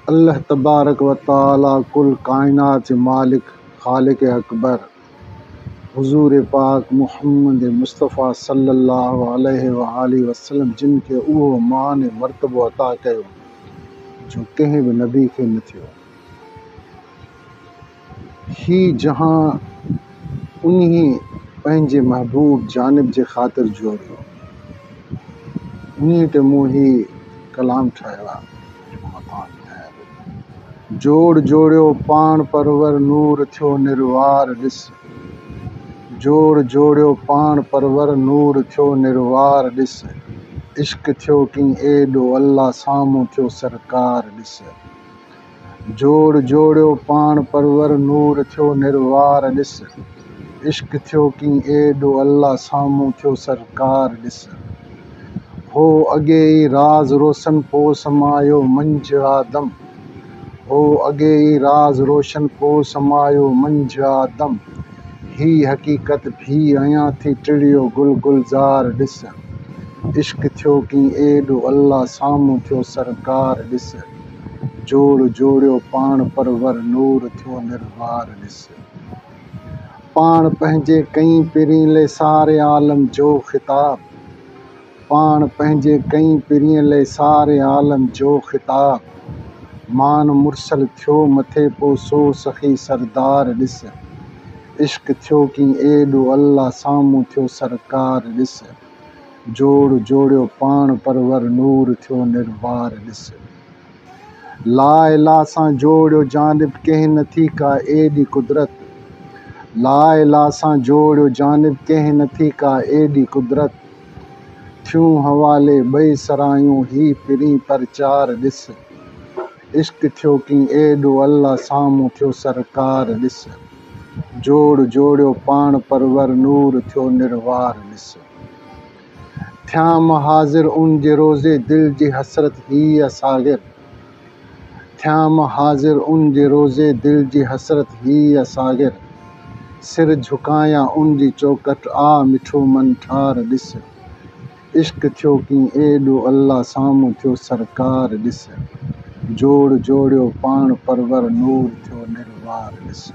अल्लाह तबारक व ताला कुल कायनात मालिक खालिक अकबर हुजूर पाक मुहम्मद मुस्तफ़ा सल्लल्लाहु अलैहि वसल्लम जिनके उहो मान मर्तबो अता कयो जो कंहिं बि नबी खे न थियो। ही जहां उन्ही पंहिंजे महबूब जानिब जे ख़ातिर जोड़ियो, उन्ही ते मूं ही कलाम ठाहियो आहे। जोड़ जोड़ियो पाण परवर नूर थियो निर्वार ॾिस, जोड़ जोड़ियो पाण परवर नूर थियो निर्वार ॾिस, इश्क थियो की एॾो अल्लाह साम्हूं थियो सरकार ॾिस। जोड़ जोड़ियो पाण परवर नूर थियो निर्वार ॾिस, इश्क थियो की एॾो अल्लाह साम्हूं थियो सरकार ॾिस। हो अॻे ई राज़ रोशन पो समायो मंझि आदम, हो अॻे ई राज़ रोशन पो समायो मंझि आदम, ही हक़ीक़त भी अयां थी टिड़ियो गुल गुलज़ार ॾिस। इश्क थियो की एॾो अल्लाह साम्हूं थियो सरकार ॾिस, जोड़ जोड़ियो पाण परवर नूर थियो निर्वार ॾिस। पाण पंहिंजे कई पिरीं ले सारे आलम जो ख़िताब, पाण पंहिंजे कई पिरीं ले सारे आलम जो ख़िताब, मान मुरसल थियो मथे पो सो सखी सरदार ॾिस। इश्क थियो की एॾो अल्लाह साम्हूं थियो सरकार ॾिस, जोड़ जोड़ियो पाण परवर नूर थियो निर्वार ॾिस। ला इलाह सां जोड़ियो जानिब कंहिं नथी का एॾी कुदरत, ला इलाह सां जोड़ियो जानिब कंहिं नथी का एॾी कुदरत, थियूं हवाले ॿई सरायूं ही पिरीं परचार ॾिस। इश्क थियो की एॾो अल्लाह साम्हूं थियो सरकार ॾिस, जोड़ जोड़ियो पाण परवर नूर थियो निर्वार ॾिस। थियाम हाज़िर उन जे रोज़े दिल जी हसरत ही असागिर, थियाम हाज़िर उन जे रोज़े दिल जी हसरत ही असागिर, सिर झुकायां उन जी चौकट आ मिठो मन ठार ॾिस। इश्क थियो की एॾो अल्लाह साम्हूं थियो सरकार ॾिस, जोड़ जोड़ियो पाण परवर नूर थियो निर्वार ॾिस।